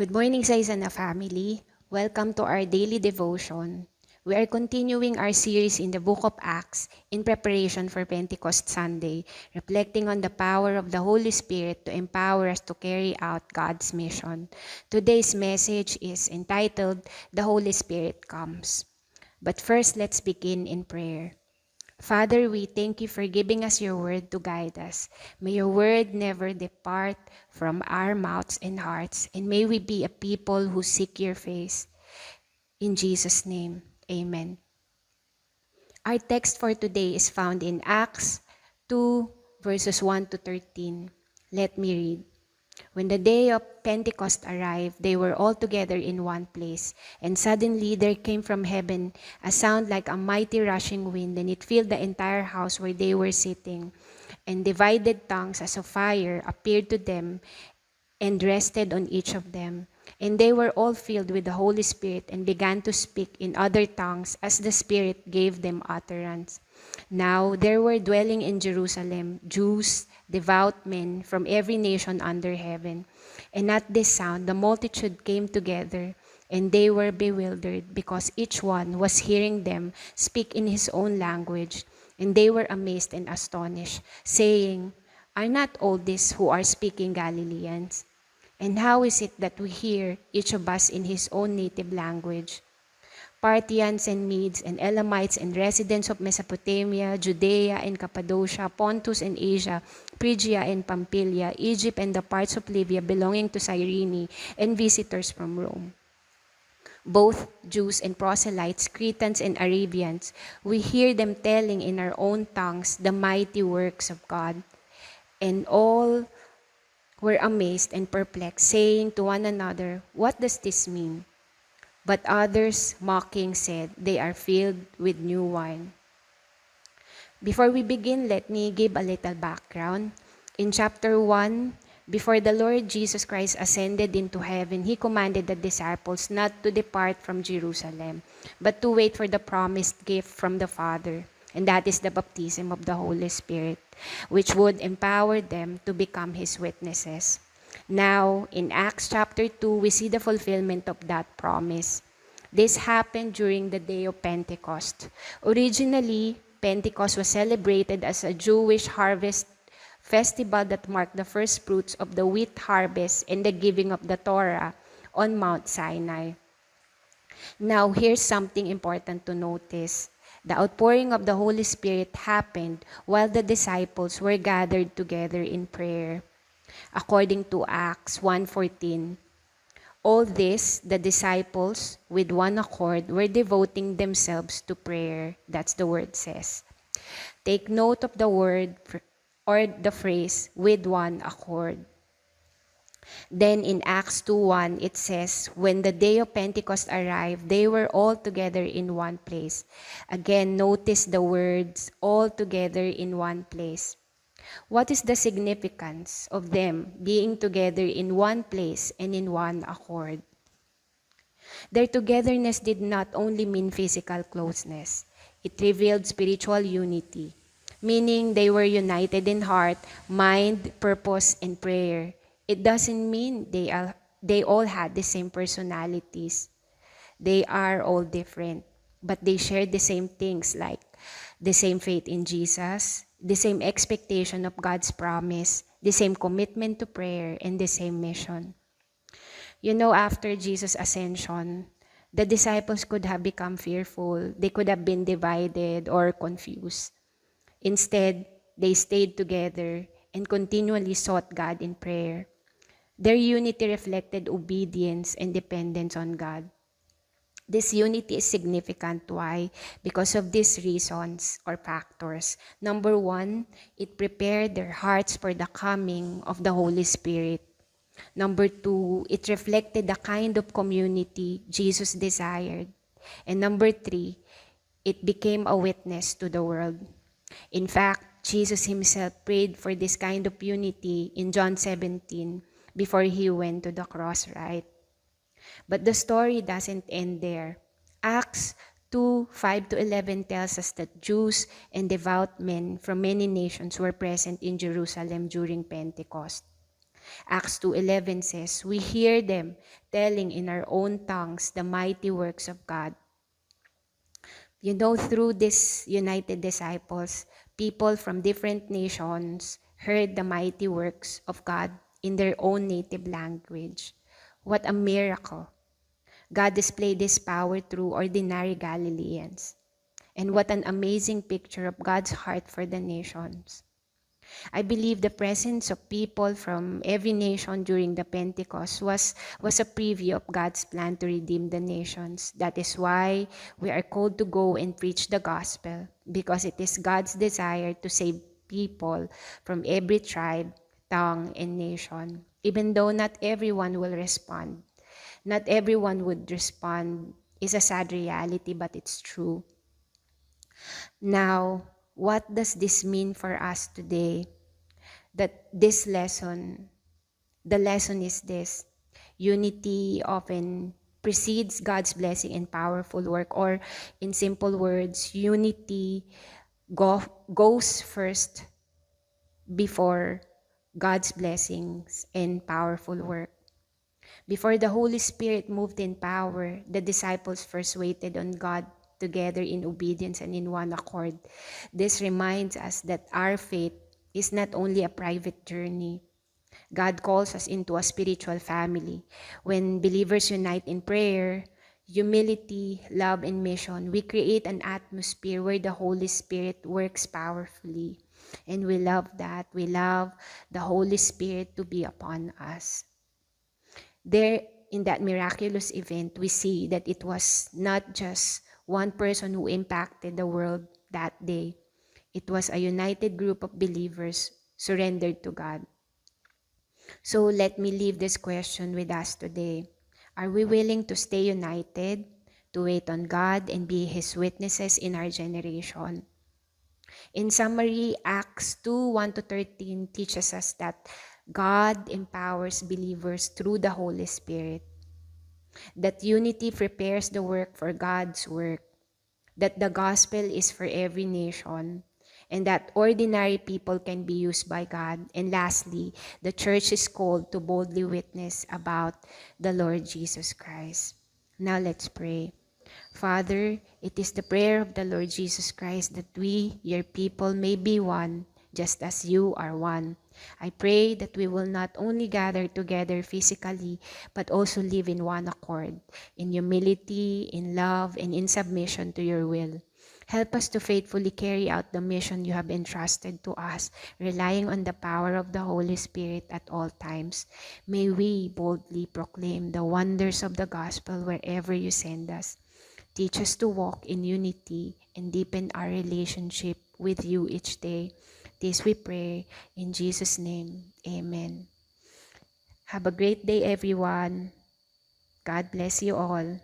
Good morning sa isa na family. Welcome to our daily devotion. We are continuing our series in the book of Acts in preparation for Pentecost Sunday, reflecting on the power of the Holy Spirit to empower us to carry out God's mission. Today's message is entitled, The Holy Spirit Comes. But first, let's begin in prayer. Father, we thank you for giving us your word to guide us. May your word never depart from our mouths and hearts, and may we be a people who seek your face. In Jesus' name, amen. Our text for today is found in Acts 2, verses 1 to 13. Let me read. When the day of Pentecost arrived, they were all together in one place. And suddenly there came from heaven a sound like a mighty rushing wind, and it filled the entire house where they were sitting. And divided tongues as of fire appeared to them and rested on each of them. And they were all filled with the Holy Spirit and began to speak in other tongues as the Spirit gave them utterance. Now there were dwelling in Jerusalem Jews, devout men from every nation under heaven. And at this sound the multitude came together, and they were bewildered because each one was hearing them speak in his own language. And they were amazed and astonished, saying, "Are not all these who are speaking Galileans? And how is it that we hear each of us in his own native language?" Parthians and Medes and Elamites and residents of Mesopotamia, Judea and Cappadocia, Pontus and Asia, Phrygia and Pamphylia, Egypt and the parts of Libya belonging to Cyrene, and visitors from Rome, both Jews and proselytes, Cretans and Arabians, we hear them telling in our own tongues the mighty works of God. And all were amazed and perplexed, saying to one another, "What does this mean?" But others, mocking, said, "They are filled with new wine." Before we begin, let me give a little background. In chapter 1, before the Lord Jesus Christ ascended into heaven, He commanded the disciples not to depart from Jerusalem, but to wait for the promised gift from the Father, and that is the baptism of the Holy Spirit, which would empower them to become His witnesses. Now, in Acts chapter 2, we see the fulfillment of that promise. This happened during the day of Pentecost. Originally, Pentecost was celebrated as a Jewish harvest festival that marked the first fruits of the wheat harvest and the giving of the Torah on Mount Sinai. Now, here's something important to notice. The outpouring of the Holy Spirit happened while the disciples were gathered together in prayer. According to Acts 1:14, all this, the disciples, with one accord, were devoting themselves to prayer. That's the word says. Take note of the word or the phrase, "with one accord." Then in Acts 2:1, it says, when the day of Pentecost arrived, they were all together in one place. Again, notice the words, all together in one place. What is the significance of them being together in one place and in one accord? Their togetherness did not only mean physical closeness. It revealed spiritual unity, meaning they were united in heart, mind, purpose, and prayer. It doesn't mean they all had the same personalities. They are all different, but they shared the same things like the same faith in Jesus, the same expectation of God's promise, the same commitment to prayer, and the same mission. You know, after Jesus' ascension, the disciples could have become fearful. They could have been divided or confused. Instead, they stayed together and continually sought God in prayer. Their unity reflected obedience and dependence on God. This unity is significant. Why? Because of these reasons or factors. Number one, it prepared their hearts for the coming of the Holy Spirit. Number two, it reflected the kind of community Jesus desired. And number three, it became a witness to the world. In fact, Jesus himself prayed for this kind of unity in John 17 before he went to the cross, right? But the story doesn't end there. Acts 2:5-11 tells us that Jews and devout men from many nations were present in Jerusalem during Pentecost. Acts 2:11 says, "We hear them telling in our own tongues the mighty works of God." You know, through these united disciples, people from different nations heard the mighty works of God in their own native language. What a miracle! God displayed His power through ordinary Galileans. And what an amazing picture of God's heart for the nations. I believe the presence of people from every nation during the Pentecost was a preview of God's plan to redeem the nations. That is why we are called to go and preach the gospel, because it is God's desire to save people from every tribe, tongue, and nation. Even though not everyone will respond, not everyone would respond is a sad reality, but it's true. Now, what does this mean for us today? That this lesson, the lesson is this: unity often precedes God's blessing and powerful work, or in simple words, unity goes first before God's blessings and powerful work. Before the Holy Spirit moved in power, the disciples first waited on God together in obedience and in one accord. This reminds us that our faith is not only a private journey. God calls us into a spiritual family. When believers unite in prayer, humility, love, and mission, we create an atmosphere where the Holy Spirit works powerfully. And we love that. We love the Holy Spirit to be upon us. There, in that miraculous event, we see that it was not just one person who impacted the world that day. It was a united group of believers surrendered to God. So let me leave this question with us today. Are we willing to stay united, to wait on God, and be His witnesses in our generation? In summary, Acts 2:1-13 teaches us that God empowers believers through the Holy Spirit, that unity prepares the work for God's work, that the gospel is for every nation, and that ordinary people can be used by God. And lastly, the church is called to boldly witness about the Lord Jesus Christ. Now let's pray. Father, it is the prayer of the Lord Jesus Christ that we, your people, may be one, just as you are one. I pray that we will not only gather together physically, but also live in one accord, in humility, in love, and in submission to your will. Help us to faithfully carry out the mission you have entrusted to us, relying on the power of the Holy Spirit at all times. May we boldly proclaim the wonders of the gospel wherever you send us. Teach us to walk in unity and deepen our relationship with you each day. This we pray in Jesus' name. Amen. Have a great day, everyone. God bless you all.